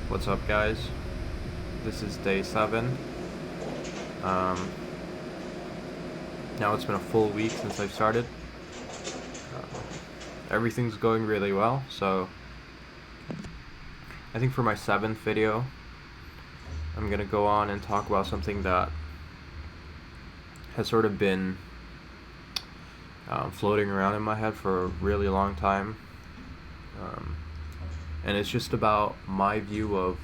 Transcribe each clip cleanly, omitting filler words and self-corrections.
What's up, guys? This is day 7. Um, Now it's been a full week since I've started. Everything's going really well, so I think for my 7th video, I'm gonna go on and talk about something that has sort of been floating around in my head for a really long time. And it's just about my view of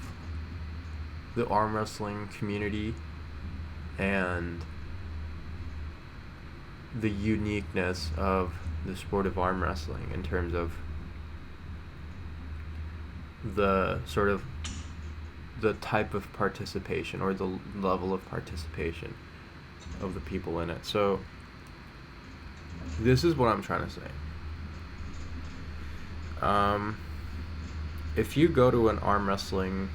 the arm wrestling community and the uniqueness of the sport of arm wrestling in terms of the sort of the type of participation or the level of participation of the people in it. So this is what I'm trying to say. If you go to an arm wrestling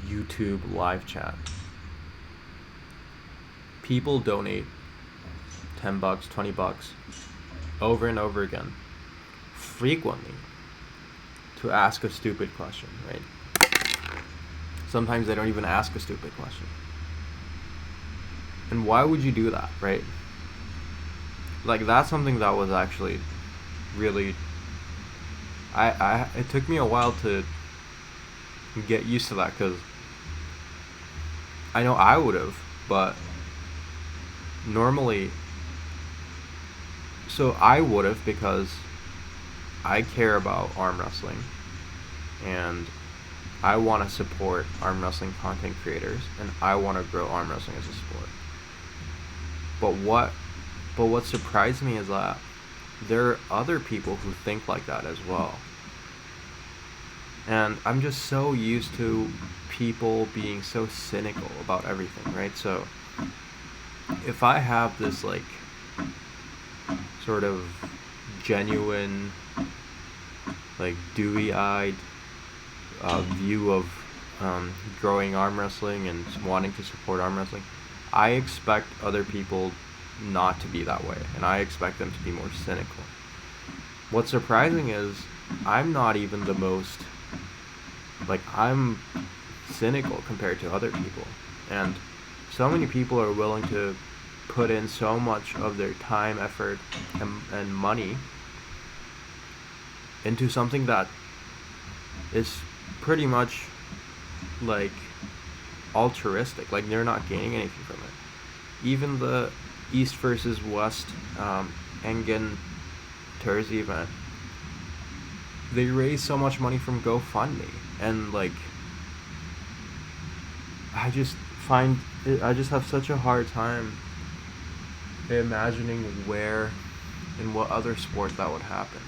YouTube live chat, people donate $10, $20 over and over again, frequently, to ask a stupid question, right? Sometimes they don't even ask a stupid question. And why would you do that, right? Like, that's something that was actually really... it took me a while to get used to that, because I know I would have, but normally... So I would have, because I care about arm wrestling, and I want to support arm wrestling content creators, and I want to grow arm wrestling as a sport. But what surprised me is that there are other people who think like that as well. And I'm just so used to people being so cynical about everything, right? So if I have this like sort of genuine, like dewy-eyed view of growing arm wrestling and wanting to support arm wrestling, I expect other people not to be that way, and I expect them to be more cynical. What's surprising is I'm not even the most, like, I'm cynical compared to other people, and so many people are willing to put in so much of their time, effort, and money into something that is pretty much like altruistic. Like, they're not gaining anything from it. Even the East versus West Engen Terzi event, they raised so much money from GoFundMe, and like I just have such a hard time imagining where, in what other sport that would happen.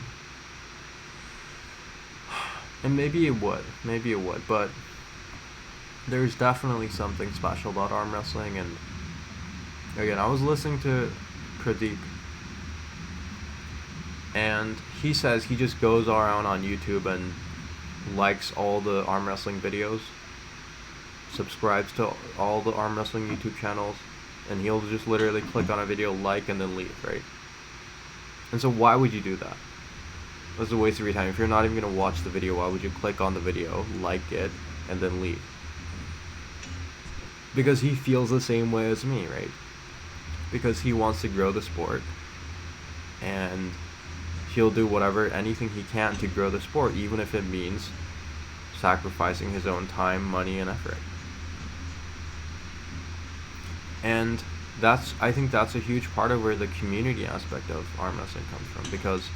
And maybe it would, but there's definitely something special about arm wrestling. And again, I was listening to Pradeep, and he says he just goes around on YouTube and likes all the arm wrestling videos, subscribes to all the arm wrestling YouTube channels, and he'll just literally click on a video, like, and then leave, right? And so why would you do that? That's a waste of your time. If you're not even going to watch the video, why would you click on the video, like it, and then leave? Because he feels the same way as me, right? Because he wants to grow the sport, and he'll do anything he can to grow the sport, even if it means sacrificing his own time, money, and effort. And I think that's a huge part of where the community aspect of arm wrestling comes from, because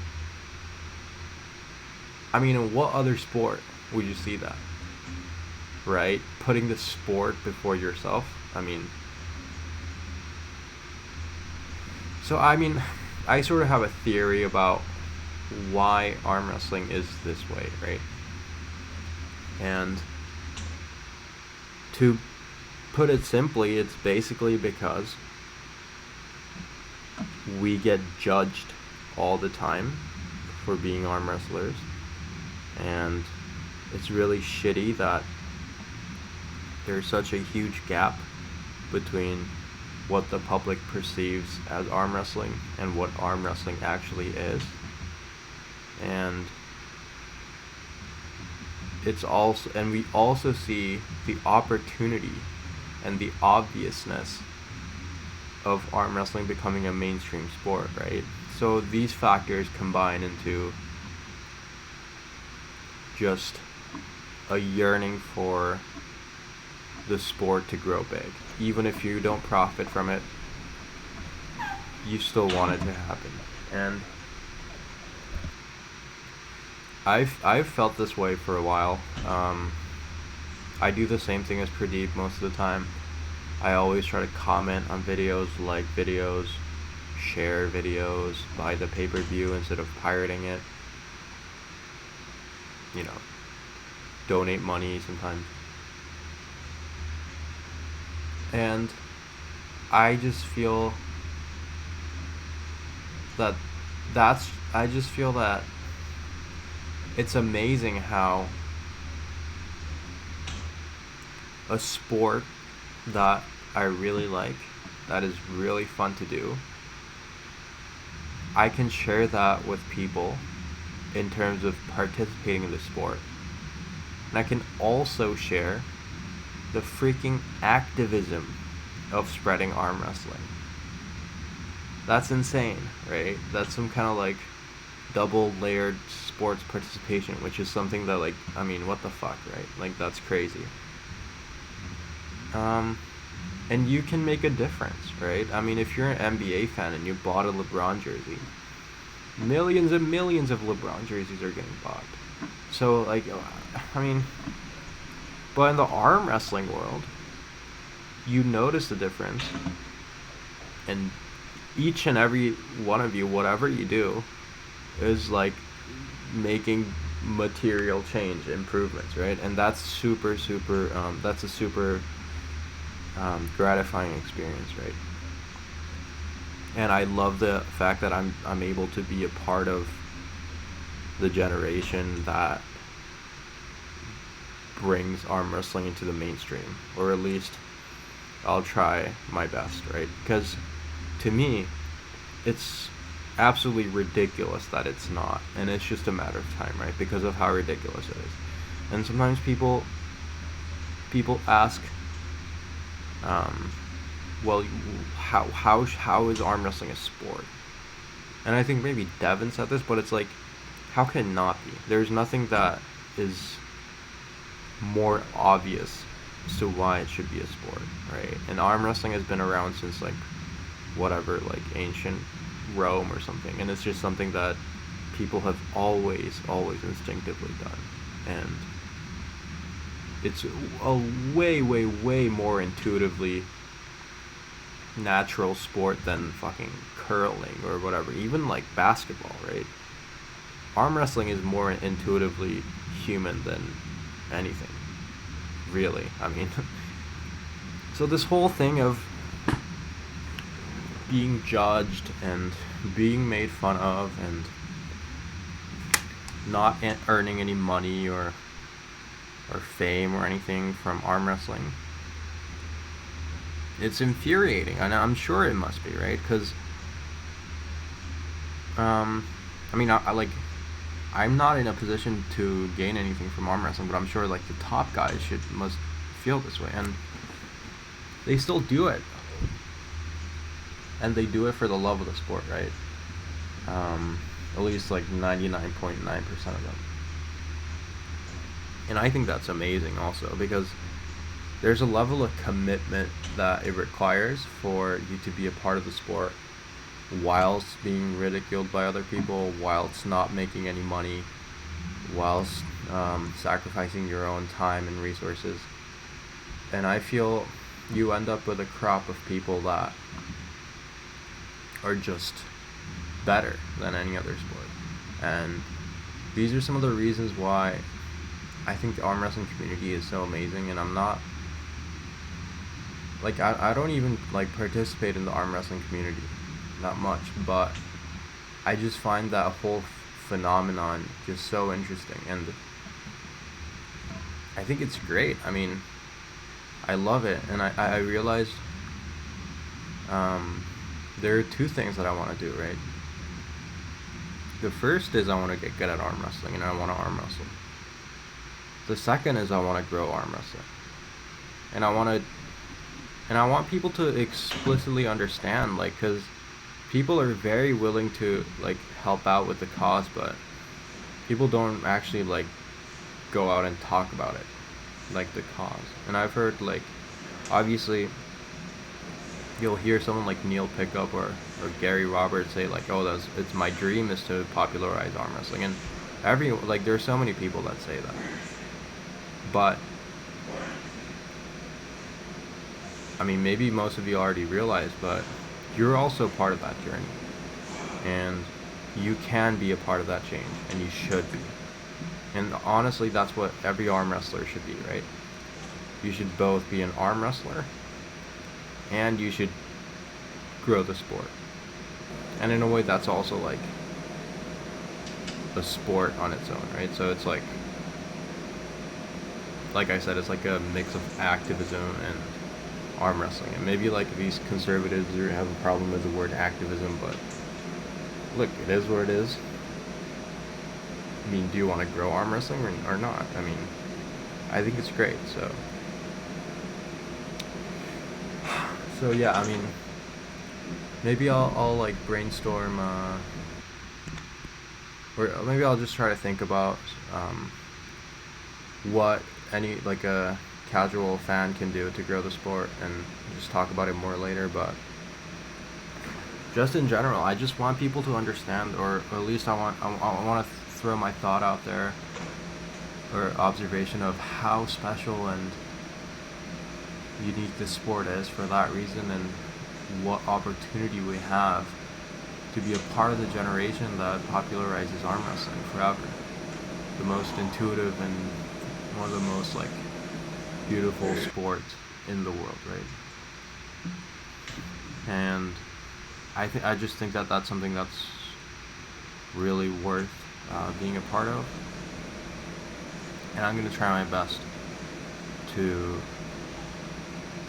I mean, in what other sport would you see that? Right? Putting the sport before yourself. So I sort of have a theory about why arm wrestling is this way, right? And to put it simply, it's basically because we get judged all the time for being arm wrestlers, and it's really shitty that there's such a huge gap between what the public perceives as arm wrestling and what arm wrestling actually is. And we also see the opportunity and the obviousness of arm wrestling becoming a mainstream sport, right? So these factors combine into just a yearning for the sport to grow big. Even if you don't profit from it, you still want it to happen. And I've felt this way for a while. I do the same thing as Pradeep most of the time. I always try to comment on videos, like videos, share videos, buy the pay-per-view instead of pirating it. You know, donate money sometimes. And I just feel that I just feel that it's amazing how a sport that I really like, that is really fun to do, I can share that with people in terms of participating in the sport. And I can also share the freaking activism of spreading arm wrestling. That's insane, right? That's some kind of like double layered sports participation, which is something that, like, I mean, what the fuck, right? Like, that's crazy. And you can make a difference, right? I mean, if you're an NBA fan and you bought a LeBron jersey, millions and millions of LeBron jerseys are getting bought. So, like, I mean, but in the arm wrestling world, you notice the difference, and each and every one of you, whatever you do, is like making material change, improvements, right? And that's super that's a super gratifying experience, right? And I love the fact that I'm able to be a part of the generation that brings arm wrestling into the mainstream, or at least I'll try my best, right? Because to me, it's absolutely ridiculous that it's not, and it's just a matter of time, right? Because of how ridiculous it is. And sometimes people ask, well, how is arm wrestling a sport? And I think maybe Devin said this, but it's like, how can it not be? There's nothing that is more obvious as to why it should be a sport, right? And arm wrestling has been around since, like, whatever, like ancient Rome or something, and it's just something that people have always instinctively done, and it's a way more intuitively natural sport than fucking curling or whatever, even like basketball, right? Arm wrestling is more intuitively human than anything, really. I mean, so this whole thing of being judged and being made fun of and not earning any money or fame or anything from arm wrestling, it's infuriating, and I'm sure it must be, right? Because I mean, I'm not in a position to gain anything from arm wrestling, but I'm sure like the top guys must feel this way, and they still do it, and they do it for the love of the sport, right? At least like 99.9% of them. And I think that's amazing also, because there's a level of commitment that it requires for you to be a part of the sport whilst being ridiculed by other people, whilst not making any money, whilst sacrificing your own time and resources. And I feel you end up with a crop of people that are just better than any other sport. And these are some of the reasons why I think the arm wrestling community is so amazing. And I'm not, like, I don't even like participate in the arm wrestling community that much, but I just find that whole phenomenon just so interesting, and I think it's great. I mean, I love it, and I realized there are two things that I want to do, right? The first is I want to get good at arm wrestling, and I want to arm wrestle. The second is I want to grow arm wrestling, and I want people to explicitly understand, like, because people are very willing to like help out with the cause, but people don't actually like go out and talk about it, like the cause. And I've heard, like, obviously you'll hear someone like Neil Pickup or Gary Roberts say like, oh, it's my dream is to popularize arm wrestling, and there's so many people that say that. But I mean, maybe most of you already realize, but you're also part of that journey, and you can be a part of that change, and you should be. And honestly, that's what every arm wrestler should be, right? You should both be an arm wrestler, and you should grow the sport. And in a way, that's also like a sport on its own, right? So it's like I said, it's like a mix of activism and arm wrestling. And maybe like these conservatives have a problem with the word activism, but look, it is what it is. I mean, do you want to grow arm wrestling or not? I mean, I think it's great. So yeah, I mean, maybe I'll like brainstorm, or maybe I'll just try to think about what any like a casual fan can do to grow the sport, and just talk about it more later. But just in general, I just want people to understand, or at least I want to throw my thought out there, or observation of how special and unique this sport is for that reason, and what opportunity we have to be a part of the generation that popularizes arm wrestling forever. The most intuitive and one of the most like beautiful sports in the world, right? And I just think that that's something that's really worth being a part of, and I'm gonna try my best to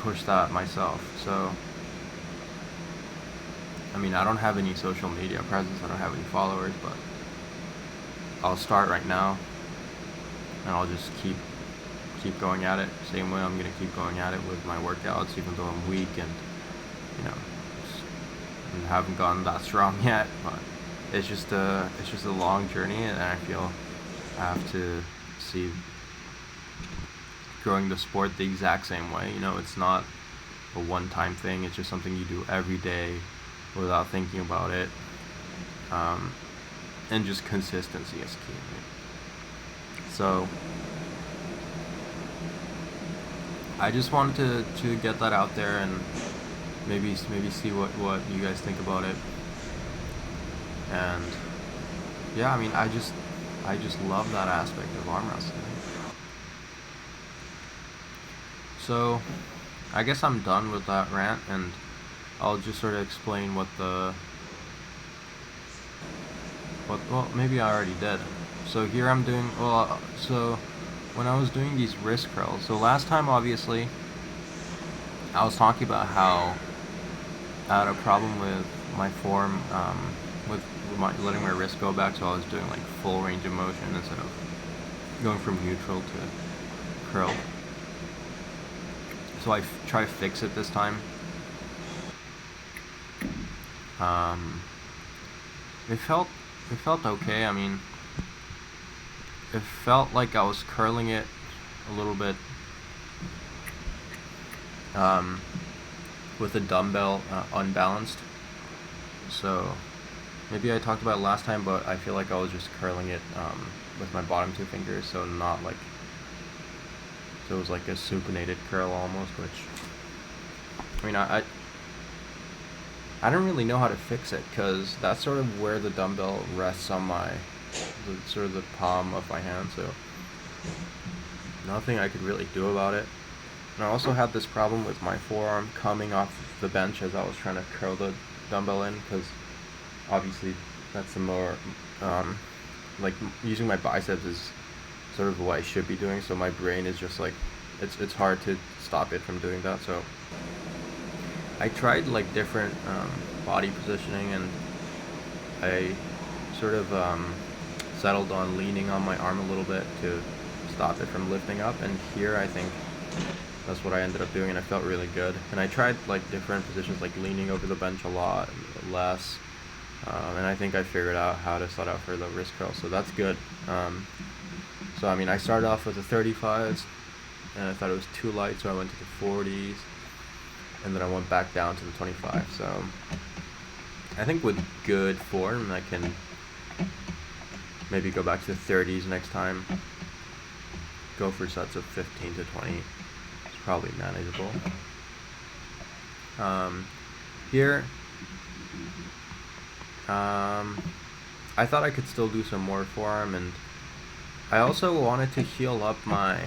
push that myself. So I mean, I don't have any social media presence, I don't have any followers, but I'll start right now, and I'll just keep going at it. Same way I'm gonna keep going at it with my workouts, even though I'm weak and I haven't gotten that strong yet. But it's just a long journey, and I feel I have to see growing the sport the exact same way. It's not a one-time thing. It's just something you do every day without thinking about it, and just consistency is key, right? So I just wanted to get that out there, and maybe see what you guys think about it. And yeah, I mean, I just love that aspect of arm wrestling. So I guess I'm done with that rant, and I'll just sort of explain well, maybe I already did. So here I'm doing, so when I was doing these wrist curls, so last time obviously I was talking about how I had a problem with my form, with letting my wrist go back, so I was doing like full range of motion instead of going from neutral to curl. So I try to fix it this time. It felt okay. I mean, it felt like I was curling it a little bit with a dumbbell unbalanced. So maybe I talked about it last time, but I feel like I was just curling it with my bottom two fingers, so it was like a supinated curl almost, which, I mean, I don't really know how to fix it, because that's sort of where the dumbbell rests on sort of the palm of my hand, so nothing I could really do about it. And I also had this problem with my forearm coming off the bench as I was trying to curl the dumbbell in, because obviously that's the more, like, using my biceps is sort of what I should be doing, so my brain is just like, it's hard to stop it from doing that. So I tried like different body positioning, and I sort of settled on leaning on my arm a little bit to stop it from lifting up. And here I think that's what I ended up doing, and I felt really good. And I tried like different positions, like leaning over the bench a lot less, and I think I figured out how to set up for the wrist curl, so that's good. So I mean, I started off with the 35s, and I thought it was too light, so I went to the 40s, and then I went back down to the 25. So I think with good form, I can maybe go back to the 30s next time. Go for sets of 15 to 20. It's probably manageable. Here, I thought I could still do some more forearm, and I also wanted to heal up my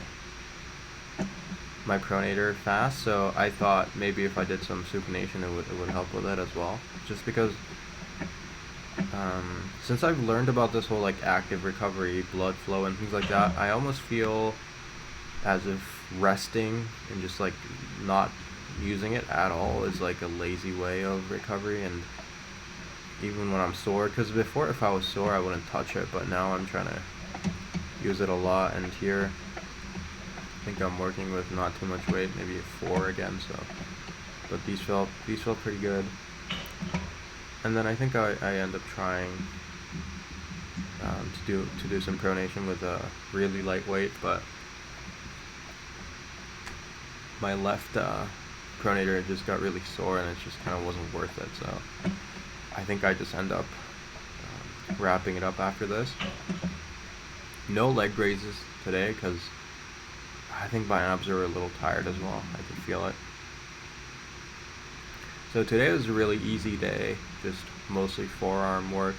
pronator fast, so I thought maybe if I did some supination it would help with it as well, just because since I've learned about this whole like active recovery, blood flow and things like that, I almost feel as if resting and just like not using it at all is like a lazy way of recovery. And even when I'm sore, because before if I was sore I wouldn't touch it, but now I'm trying to use it a lot. And here I think I'm working with not too much weight, maybe a 4 again, so but these felt pretty good. And then I think I end up trying to do some pronation with a really lightweight, but my left pronator just got really sore and it just kind of wasn't worth it, so I think I just end up wrapping it up after this. No leg raises today because I think my abs are a little tired as well. I can feel it. So today was a really easy day, just mostly forearm work.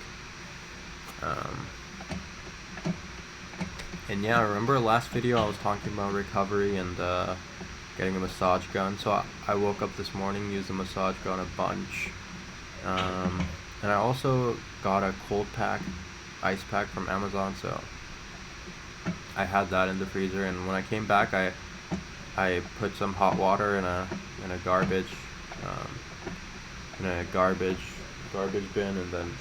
And yeah, remember last video I was talking about recovery and getting a massage gun. So I woke up this morning, used the massage gun a bunch. And I also got a cold pack, ice pack from Amazon, so I had that in the freezer. And when I came back, I put some hot water in a garbage bin, and then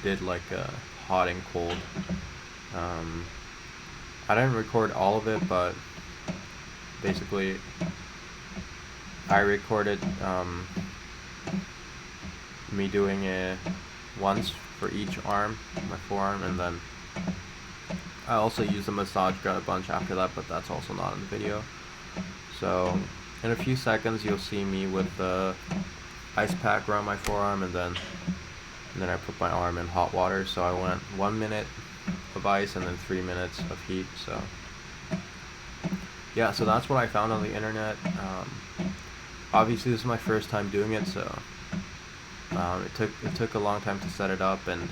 did like a hot and cold. I didn't record all of it, but basically I recorded me doing it once for each arm, my forearm, and then I also used the massage gun a bunch after that, but that's also not in the video. So in a few seconds you'll see me with the ice pack around my forearm, and then I put my arm in hot water. So I went 1 minute of ice and then 3 minutes of heat. So yeah, so that's what I found on the internet. Obviously this is my first time doing it, so it took a long time to set it up, and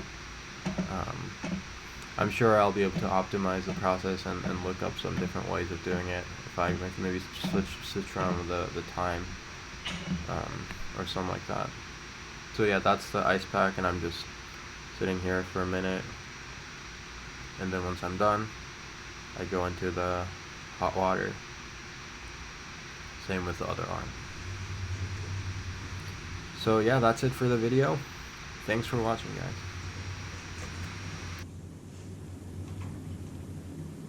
I'm sure I'll be able to optimize the process and look up some different ways of doing it if I maybe switch around the time or something like that. So yeah, that's the ice pack, and I'm just sitting here for a minute, and then once I'm done I go into the hot water. Same with the other arm. So yeah, that's it for the video. Thanks for watching, guys.